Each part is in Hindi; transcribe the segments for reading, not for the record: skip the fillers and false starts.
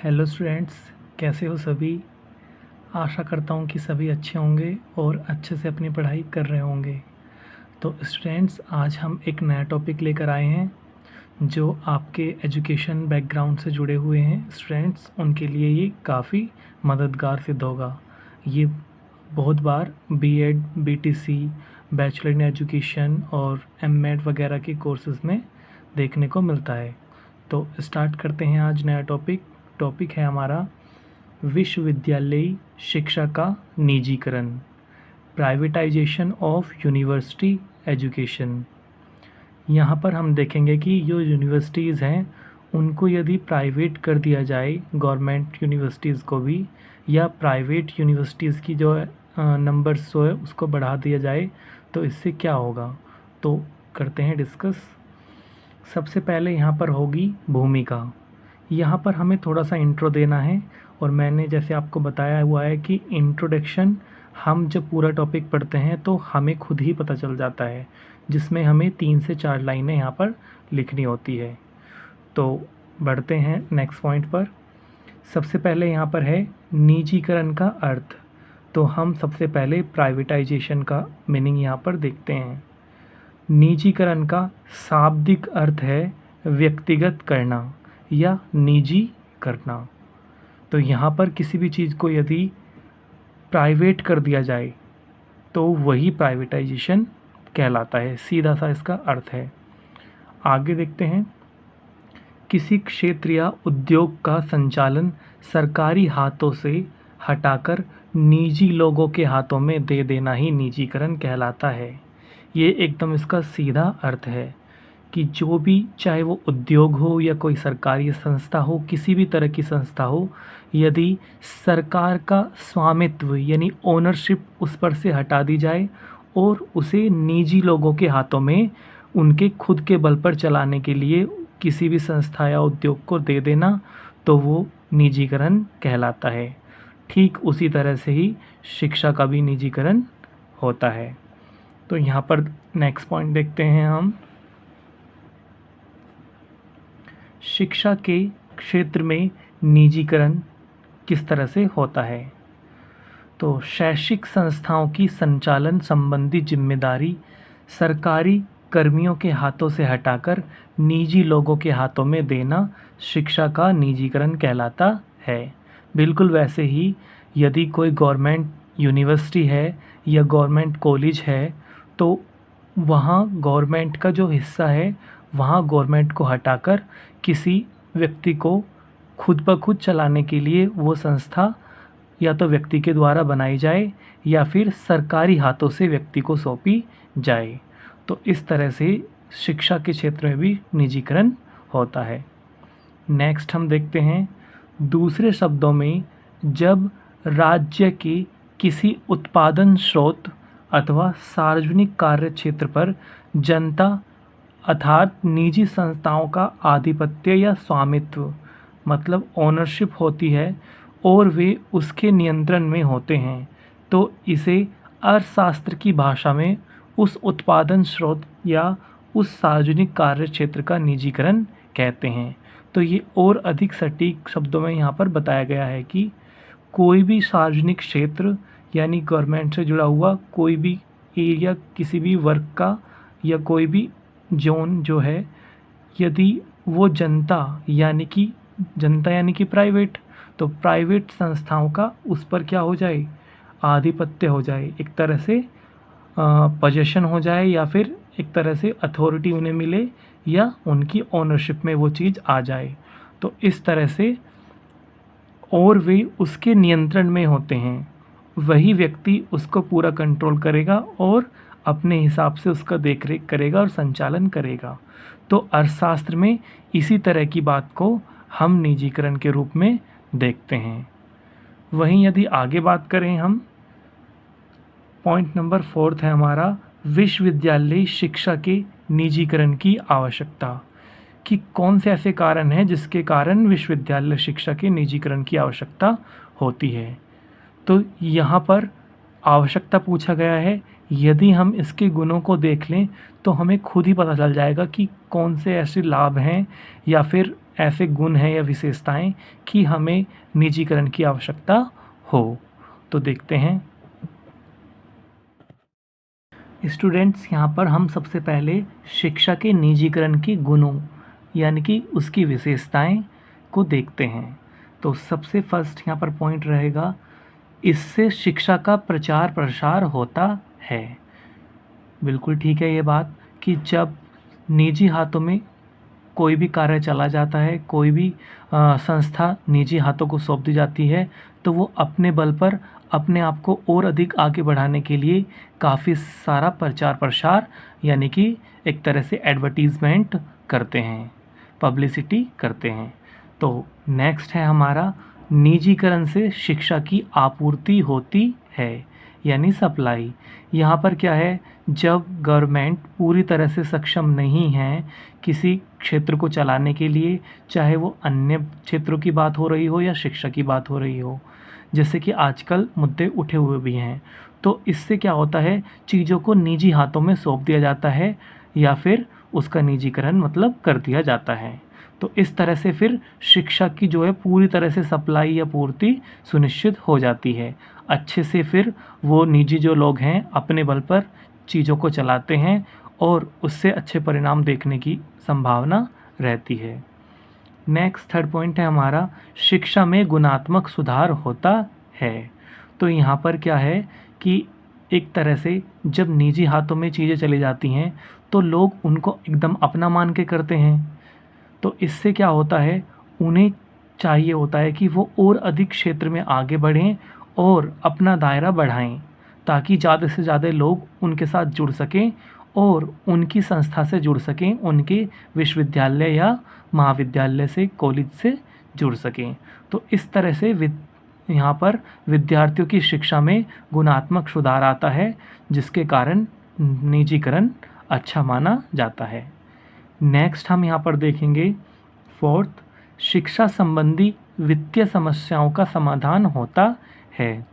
हेलो स्टूडेंट्स, कैसे हो सभी। आशा करता हूँ कि सभी अच्छे होंगे और अच्छे से अपनी पढ़ाई कर रहे होंगे। तो स्टूडेंट्स, आज हम एक नया टॉपिक लेकर आए हैं जो आपके एजुकेशन बैकग्राउंड से जुड़े हुए हैं स्टूडेंट्स, उनके लिए ये काफ़ी मददगार सिद्ध होगा। ये बहुत बार B Ed, BTC, bachelor in education और एमएड वगैरह के कोर्सेज़ में देखने को मिलता है। तो स्टार्ट करते हैं आज नया टॉपिक है हमारा विश्वविद्यालयी शिक्षा का निजीकरण, प्राइवेटाइजेशन ऑफ यूनिवर्सिटी एजुकेशन। यहाँ पर हम देखेंगे कि जो यूनिवर्सिटीज़ हैं उनको यदि प्राइवेट कर दिया जाए, गवर्नमेंट यूनिवर्सिटीज़ को भी, या प्राइवेट यूनिवर्सिटीज़ की जो नंबर्स जो है उसको बढ़ा दिया जाए तो इससे क्या होगा। तो करते हैं डिस्कस। सबसे पहले यहाँ पर होगी भूमिका। यहाँ पर हमें थोड़ा सा इंट्रो देना है और मैंने जैसे आपको बताया हुआ है कि इंट्रोडक्शन हम जब पूरा टॉपिक पढ़ते हैं तो हमें खुद ही पता चल जाता है, जिसमें हमें 3 से 4 लाइनें यहाँ पर लिखनी होती है। तो बढ़ते हैं नेक्स्ट पॉइंट पर। सबसे पहले यहाँ पर है निजीकरण का अर्थ। तो हम सबसे पहले प्राइवेटाइजेशन का मीनिंग यहाँ पर देखते हैं। निजीकरण का शाब्दिक अर्थ है व्यक्तिगत करना या निजी करना। तो यहाँ पर किसी भी चीज़ को यदि प्राइवेट कर दिया जाए तो वही प्राइवेटाइजेशन कहलाता है, सीधा सा इसका अर्थ है। आगे देखते हैं। किसी क्षेत्र या उद्योग का संचालन सरकारी हाथों से हटाकर निजी लोगों के हाथों में दे देना ही निजीकरण कहलाता है। ये एकदम इसका सीधा अर्थ है कि जो भी, चाहे वो उद्योग हो या कोई सरकारी संस्था हो, किसी भी तरह की संस्था हो, यदि सरकार का स्वामित्व यानी ओनरशिप उस पर से हटा दी जाए और उसे निजी लोगों के हाथों में उनके खुद के बल पर चलाने के लिए किसी भी संस्था या उद्योग को दे देना, तो वो निजीकरण कहलाता है। ठीक उसी तरह से ही शिक्षा का भी निजीकरण होता है। तो यहाँ पर नेक्स्ट पॉइंट देखते हैं हम। शिक्षा के क्षेत्र में निजीकरण किस तरह से होता है। तो शैक्षिक संस्थाओं की संचालन संबंधी जिम्मेदारी सरकारी कर्मियों के हाथों से हटाकर निजी लोगों के हाथों में देना शिक्षा का निजीकरण कहलाता है। बिल्कुल वैसे ही यदि कोई गवर्नमेंट यूनिवर्सिटी है या गवर्नमेंट कॉलेज है तो वहाँ गवर्नमेंट का जो हिस्सा है वहाँ गवर्नमेंट को हटाकर किसी व्यक्ति को खुद ब खुद चलाने के लिए वो संस्था या तो व्यक्ति के द्वारा बनाई जाए या फिर सरकारी हाथों से व्यक्ति को सौंपी जाए। तो इस तरह से शिक्षा के क्षेत्र में भी निजीकरण होता है। नेक्स्ट हम देखते हैं। दूसरे शब्दों में, जब राज्य के किसी उत्पादन स्रोत अथवा सार्वजनिक कार्य क्षेत्र पर जनता अर्थात निजी संस्थाओं का आधिपत्य या स्वामित्व मतलब ओनरशिप होती है और वे उसके नियंत्रण में होते हैं, तो इसे अर्थशास्त्र की भाषा में उस उत्पादन स्रोत या उस सार्वजनिक कार्य क्षेत्र का निजीकरण कहते हैं। तो ये और अधिक सटीक शब्दों में यहाँ पर बताया गया है कि कोई भी सार्वजनिक क्षेत्र यानी गवर्नमेंट से जुड़ा हुआ कोई भी एरिया, किसी भी वर्ग का या कोई भी जोन जो है, यदि वो जनता यानी कि प्राइवेट, तो प्राइवेट संस्थाओं का उस पर क्या हो जाए, आधिपत्य हो जाए, एक तरह से पोजीशन हो जाए या फिर एक तरह से अथॉरिटी उन्हें मिले या उनकी ओनरशिप में वो चीज़ आ जाए, तो इस तरह से और वे उसके नियंत्रण में होते हैं, वही व्यक्ति उसको पूरा कंट्रोल करेगा और अपने हिसाब से उसका देखरेख करेगा और संचालन करेगा। तो अर्थशास्त्र में इसी तरह की बात को हम निजीकरण के रूप में देखते हैं। वहीं यदि आगे बात करें हम, पॉइंट नंबर 4 है हमारा विश्वविद्यालय शिक्षा के निजीकरण की आवश्यकता, कि कौन से ऐसे कारण हैं जिसके कारण विश्वविद्यालय शिक्षा के निजीकरण की आवश्यकता होती है। तो यहाँ पर आवश्यकता पूछा गया है यदि हम इसके गुणों को देख लें तो हमें खुद ही पता चल जाएगा कि कौन से ऐसे लाभ हैं या फिर ऐसे गुण हैं या विशेषताएं कि हमें निजीकरण की आवश्यकता हो। तो देखते हैं स्टूडेंट्स, यहाँ पर हम सबसे पहले शिक्षा के निजीकरण के गुणों यानी कि उसकी विशेषताएं को देखते हैं। तो सबसे फर्स्ट यहाँ पर पॉइंट रहेगा, इससे शिक्षा का प्रचार प्रसार होता है। बिल्कुल ठीक है ये बात कि जब निजी हाथों में कोई भी कार्य चला जाता है, कोई भी संस्था निजी हाथों को सौंप दी जाती है, तो वो अपने बल पर अपने आप को और अधिक आगे बढ़ाने के लिए काफ़ी सारा प्रचार प्रसार यानी कि एक तरह से एडवर्टीज़मेंट करते हैं, पब्लिसिटी करते हैं। तो नेक्स्ट है हमारा, निजीकरण से शिक्षा की आपूर्ति होती है यानी सप्लाई। यहाँ पर क्या है, जब गवर्नमेंट पूरी तरह से सक्षम नहीं है किसी क्षेत्र को चलाने के लिए, चाहे वो अन्य क्षेत्रों की बात हो रही हो या शिक्षा की बात हो रही हो, जैसे कि आजकल मुद्दे उठे हुए भी हैं, तो इससे क्या होता है, चीज़ों को निजी हाथों में सौंप दिया जाता है या फिर उसका निजीकरण मतलब कर दिया जाता है। तो इस तरह से फिर शिक्षा की जो है पूरी तरह से सप्लाई या पूर्ति सुनिश्चित हो जाती है। अच्छे से फिर वो निजी जो लोग हैं अपने बल पर चीज़ों को चलाते हैं और उससे अच्छे परिणाम देखने की संभावना रहती है। नेक्स्ट थर्ड पॉइंट है हमारा, शिक्षा में गुणात्मक सुधार होता है। तो यहाँ पर क्या है कि एक तरह से जब निजी हाथों में चीज़ें चली जाती हैं तो लोग उनको एकदम अपना मान के करते हैं। तो इससे क्या होता है, उन्हें चाहिए होता है कि वो और अधिक क्षेत्र में आगे बढ़ें और अपना दायरा बढ़ाएं ताकि ज़्यादा से ज़्यादा लोग उनके साथ जुड़ सकें और उनकी संस्था से जुड़ सकें, उनके विश्वविद्यालय या महाविद्यालय से, कॉलेज से जुड़ सकें। तो इस तरह से यहाँ पर विद्यार्थियों की शिक्षा में गुणात्मक सुधार आता है, जिसके कारण निजीकरण अच्छा माना जाता है। नेक्स्ट हम यहाँ पर देखेंगे फोर्थ, शिक्षा संबंधी वित्तीय समस्याओं का समाधान होता है।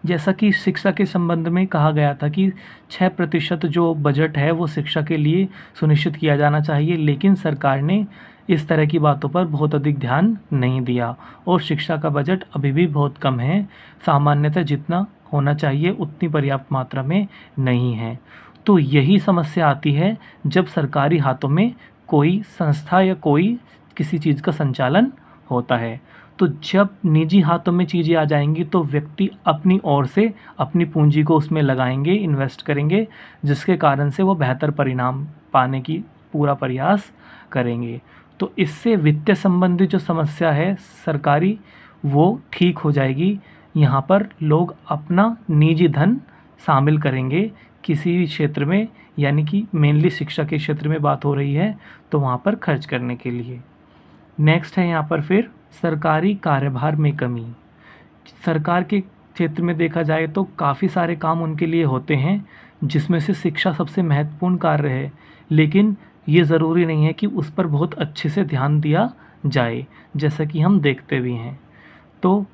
जैसा कि शिक्षा के संबंध में कहा गया था कि 6% जो बजट है वो शिक्षा के लिए सुनिश्चित किया जाना चाहिए, लेकिन सरकार ने इस तरह की बातों पर बहुत अधिक ध्यान नहीं दिया और शिक्षा का बजट अभी भी बहुत कम है। सामान्यतः जितना होना चाहिए उतनी पर्याप्त मात्रा में नहीं है। तो यही समस्या आती है जब सरकारी हाथों में कोई संस्था या कोई किसी चीज़ का संचालन होता है। तो जब निजी हाथों में चीज़ें आ जाएंगी तो व्यक्ति अपनी ओर से अपनी पूंजी को उसमें लगाएंगे, इन्वेस्ट करेंगे, जिसके कारण से वो बेहतर परिणाम पाने की पूरा प्रयास करेंगे। तो इससे वित्तीय संबंधी जो समस्या है सरकारी, वो ठीक हो जाएगी। यहाँ पर लोग अपना निजी धन शामिल करेंगे किसी भी क्षेत्र में, यानी कि मेनली शिक्षा के क्षेत्र में बात हो रही है तो वहाँ पर खर्च करने के लिए। नेक्स्ट है यहाँ पर फिर सरकारी कार्यभार में कमी। सरकार के क्षेत्र में देखा जाए तो काफ़ी सारे काम उनके लिए होते हैं, जिसमें से शिक्षा सबसे महत्वपूर्ण कार्य है, लेकिन ये ज़रूरी नहीं है कि उस पर बहुत अच्छे से ध्यान दिया जाए, जैसा कि हम देखते भी हैं। तो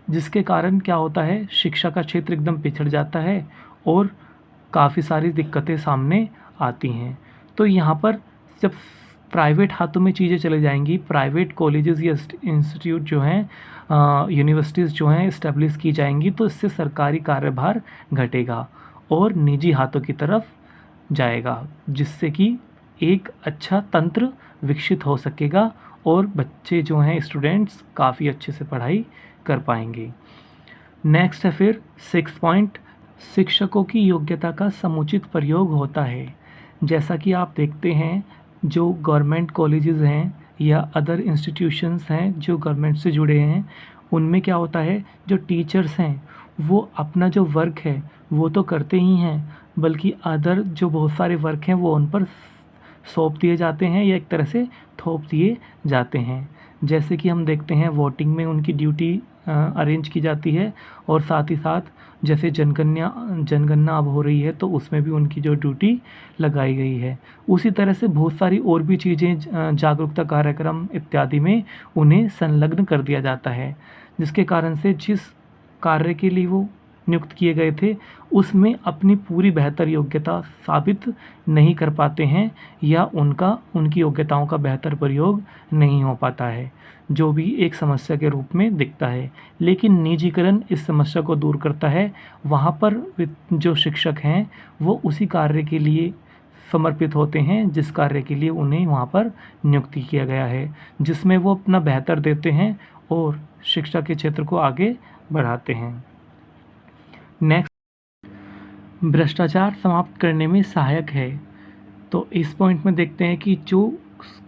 जिसके कारण क्या होता है, शिक्षा का क्षेत्र एकदम पिछड़ जाता है और काफ़ी सारी दिक्कतें सामने आती हैं। तो यहाँ पर जब प्राइवेट हाथों में चीज़ें चली जाएंगी, प्राइवेट कॉलेजेस या इंस्टीट्यूट जो हैं, यूनिवर्सिटीज़ जो हैं इस्टेब्लिश की जाएंगी, तो इससे सरकारी कार्यभार घटेगा और निजी हाथों की तरफ जाएगा, जिससे कि एक अच्छा तंत्र विकसित हो सकेगा और बच्चे जो हैं स्टूडेंट्स काफ़ी अच्छे से पढ़ाई कर पाएंगे। नेक्स्ट है फिर 6 पॉइंट, शिक्षकों की योग्यता का समुचित प्रयोग होता है। जैसा कि आप देखते हैं जो गवर्नमेंट कॉलेजेस हैं या अदर इंस्टीट्यूशंस हैं जो गवर्नमेंट से जुड़े हैं, उनमें क्या होता है, जो टीचर्स हैं वो अपना जो वर्क है वो तो करते ही हैं, बल्कि अदर जो बहुत सारे वर्क हैं वो उन पर सौंप दिए जाते हैं या एक तरह से थोप दिए जाते हैं। जैसे कि हम देखते हैं वोटिंग में उनकी ड्यूटी अरेंज की जाती है और साथ ही साथ जैसे जनगणना अब हो रही है तो उसमें भी उनकी जो ड्यूटी लगाई गई है। उसी तरह से बहुत सारी और भी चीज़ें, जागरूकता कार्यक्रम इत्यादि में उन्हें संलग्न कर दिया जाता है, जिसके कारण से जिस कार्य के लिए वो नियुक्त किए गए थे उसमें अपनी पूरी बेहतर योग्यता साबित नहीं कर पाते हैं या उनकी योग्यताओं का बेहतर प्रयोग नहीं हो पाता है, जो भी एक समस्या के रूप में दिखता है। लेकिन निजीकरण इस समस्या को दूर करता है। वहाँ पर जो शिक्षक हैं वो उसी कार्य के लिए समर्पित होते हैं जिस कार्य के लिए उन्हें वहाँ पर नियुक्ति किया गया है, जिसमें वो अपना बेहतर देते हैं और शिक्षा के क्षेत्र को आगे बढ़ाते हैं। नेक्स्ट, भ्रष्टाचार समाप्त करने में सहायक है। तो इस पॉइंट में देखते हैं कि जो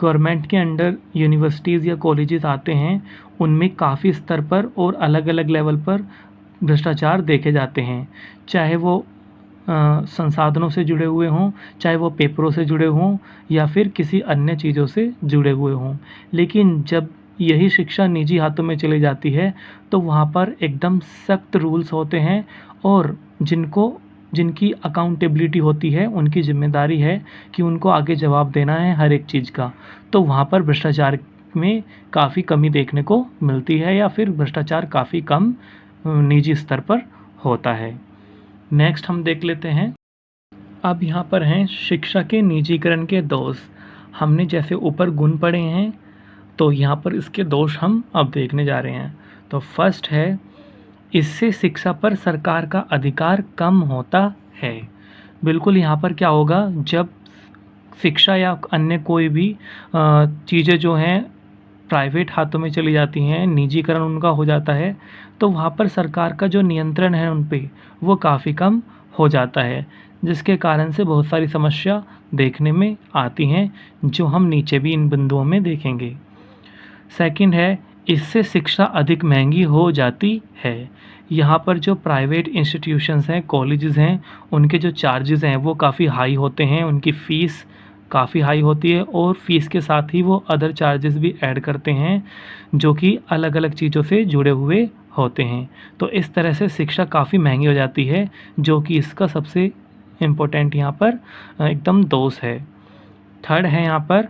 गवर्नमेंट के अंडर यूनिवर्सिटीज़ या कॉलेजेस आते हैं उनमें काफ़ी स्तर पर और अलग अलग लेवल पर भ्रष्टाचार देखे जाते हैं, चाहे वो संसाधनों से जुड़े हुए हों, चाहे वो पेपरों से जुड़े हों या फिर किसी अन्य चीज़ों से जुड़े हुए हों। लेकिन जब यही शिक्षा निजी हाथों में चली जाती है तो वहाँ पर एकदम सख्त रूल्स होते हैं और जिनकी अकाउंटेबिलिटी होती है, उनकी ज़िम्मेदारी है कि उनको आगे जवाब देना है हर एक चीज़ का। तो वहाँ पर भ्रष्टाचार में काफ़ी कमी देखने को मिलती है या फिर भ्रष्टाचार काफ़ी कम निजी स्तर पर होता है। नेक्स्ट हम देख लेते हैं। अब यहाँ पर हैं शिक्षा के निजीकरण के दोष। हमने जैसे ऊपर गुण पढ़े हैं तो यहाँ पर इसके दोष हम अब देखने जा रहे हैं। तो फर्स्ट है, इससे शिक्षा पर सरकार का अधिकार कम होता है। बिल्कुल, यहाँ पर क्या होगा, जब शिक्षा या अन्य कोई भी चीज़ें जो हैं प्राइवेट हाथों में चली जाती हैं, निजीकरण उनका हो जाता है, तो वहाँ पर सरकार का जो नियंत्रण है उन पे वो काफ़ी कम हो जाता है, जिसके कारण से बहुत सारी समस्या देखने में आती हैं जो हम नीचे भी इन बिंदुओं में देखेंगे। सेकंड है, इससे शिक्षा अधिक महंगी हो जाती है। यहाँ पर जो प्राइवेट इंस्टीट्यूशंस हैं, कॉलेजेस हैं, उनके जो चार्जेस हैं वो काफ़ी हाई होते हैं, उनकी फ़ीस काफ़ी हाई होती है और फ़ीस के साथ ही वो अदर चार्जेस भी ऐड करते हैं जो कि अलग अलग चीज़ों से जुड़े हुए होते हैं। तो इस तरह से शिक्षा काफ़ी महंगी हो जाती है, जो कि इसका सबसे इम्पोर्टेंट यहाँ पर एकदम दोष है। थर्ड है यहाँ पर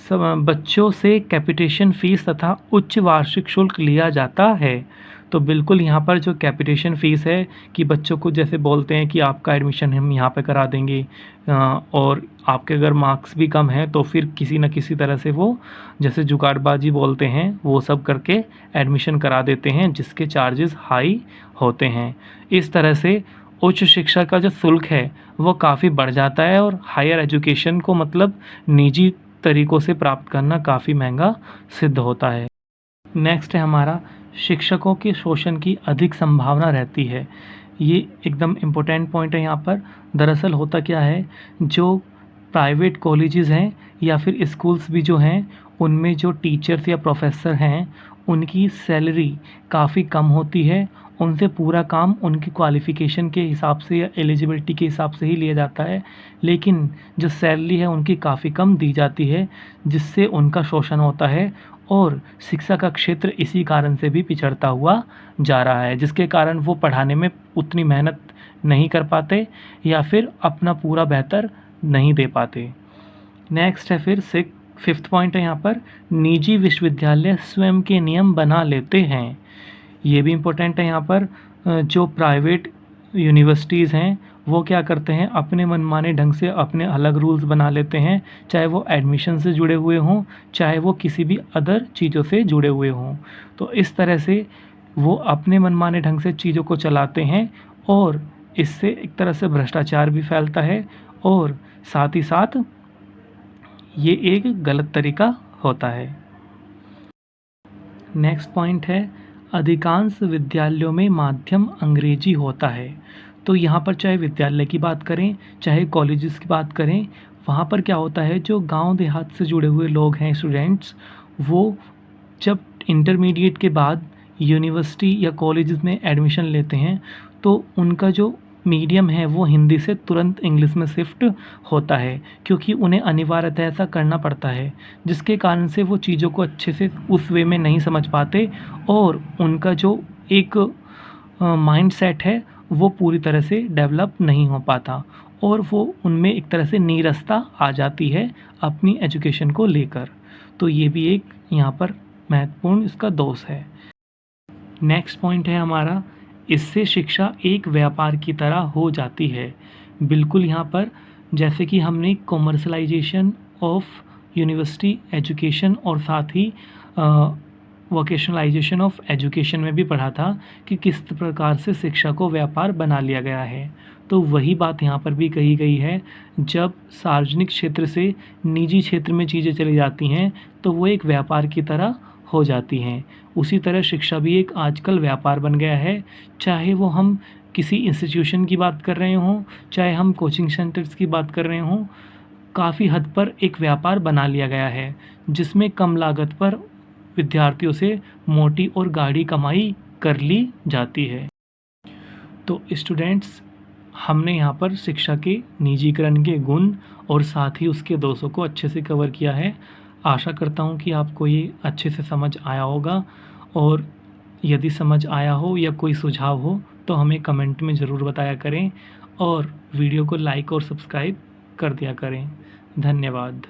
बच्चों से कैपिटेशन फ़ीस तथा उच्च वार्षिक शुल्क लिया जाता है। तो बिल्कुल यहाँ पर जो कैपिटेशन फ़ीस है कि बच्चों को जैसे बोलते हैं कि आपका एडमिशन हम यहाँ पे करा देंगे और आपके अगर मार्क्स भी कम हैं तो फिर किसी न किसी तरह से वो जैसे जुगाड़बाजी बोलते हैं वो सब करके एडमिशन करा देते हैं, जिसके चार्जेस हाई होते हैं। इस तरह से उच्च शिक्षा का जो शुल्क है वो काफ़ी बढ़ जाता है और हायर एजुकेशन को मतलब निजी तरीक़ों से प्राप्त करना काफ़ी महंगा सिद्ध होता है। नेक्स्ट है हमारा, शिक्षकों के शोषण की अधिक संभावना रहती है। ये एकदम इम्पोर्टेंट पॉइंट है यहाँ पर। दरअसल होता क्या है, जो प्राइवेट कॉलेजेस हैं या फिर स्कूल्स भी जो हैं उनमें जो टीचर्स या प्रोफेसर हैं उनकी सैलरी काफ़ी कम होती है। उनसे पूरा काम उनकी क्वालिफ़िकेशन के हिसाब से या एलिजिबिलिटी के हिसाब से ही लिया जाता है, लेकिन जो सैलरी है उनकी काफ़ी कम दी जाती है, जिससे उनका शोषण होता है और शिक्षा का क्षेत्र इसी कारण से भी पिछड़ता हुआ जा रहा है, जिसके कारण वो पढ़ाने में उतनी मेहनत नहीं कर पाते या फिर अपना पूरा बेहतर नहीं दे पाते। नेक्स्ट है फिर फिफ्थ पॉइंट है यहाँ पर, निजी विश्वविद्यालय स्वयं के नियम बना लेते हैं। ये भी इम्पोर्टेंट है यहाँ पर। जो प्राइवेट यूनिवर्सिटीज़ हैं वो क्या करते हैं, अपने मनमाने ढंग से अपने अलग रूल्स बना लेते हैं, चाहे वो एडमिशन से जुड़े हुए हों, चाहे वो किसी भी अदर चीज़ों से जुड़े हुए हों। तो इस तरह से वो अपने मनमाने ढंग से चीज़ों को चलाते हैं और इससे एक तरह से भ्रष्टाचार भी फैलता है और साथ ही साथ ये एक गलत तरीका होता है। नेक्स्ट पॉइंट है, अधिकांश विद्यालयों में माध्यम अंग्रेजी होता है। तो यहाँ पर चाहे विद्यालय की बात करें चाहे कॉलेजेस की बात करें, वहाँ पर क्या होता है, जो गांव देहात से जुड़े हुए लोग हैं स्टूडेंट्स, वो जब इंटरमीडिएट के बाद यूनिवर्सिटी या कॉलेजेस में एडमिशन लेते हैं तो उनका जो मीडियम है वो हिंदी से तुरंत इंग्लिश में शिफ्ट होता है, क्योंकि उन्हें अनिवार्यतः ऐसा करना पड़ता है, जिसके कारण से वो चीज़ों को अच्छे से उस वे में नहीं समझ पाते और उनका जो एक माइंड सेट है वो पूरी तरह से डेवलप नहीं हो पाता और वो उनमें एक तरह से नीरसता आ जाती है अपनी एजुकेशन को लेकर। तो ये भी एक यहाँ पर महत्वपूर्ण इसका दोष है। नेक्स्ट पॉइंट है हमारा, इससे शिक्षा एक व्यापार की तरह हो जाती है। बिल्कुल यहाँ पर जैसे कि हमने कॉमर्शलाइजेशन ऑफ यूनिवर्सिटी एजुकेशन और साथ ही वोकेशनलाइजेशन ऑफ एजुकेशन में भी पढ़ा था कि किस प्रकार से शिक्षा को व्यापार बना लिया गया है। तो वही बात यहाँ पर भी कही गई है, जब सार्वजनिक क्षेत्र से निजी क्षेत्र में चीज़ें चली जाती हैं तो वो एक व्यापार की तरह हो जाती हैं। उसी तरह शिक्षा भी एक आजकल व्यापार बन गया है, चाहे वो हम किसी इंस्टीट्यूशन की बात कर रहे हों, चाहे हम कोचिंग सेंटर्स की बात कर रहे हों, काफ़ी हद पर एक व्यापार बना लिया गया है, जिसमें कम लागत पर विद्यार्थियों से मोटी और गाढ़ी कमाई कर ली जाती है। तो स्टूडेंट्स, हमने यहाँ पर शिक्षा के निजीकरण के गुण और साथ ही उसके दोषों को अच्छे से कवर किया है। आशा करता हूँ कि आपको ये अच्छे से समझ आया होगा, और यदि समझ आया हो या कोई सुझाव हो तो हमें कमेंट में ज़रूर बताया करें, और वीडियो को लाइक और सब्सक्राइब कर दिया करें। धन्यवाद।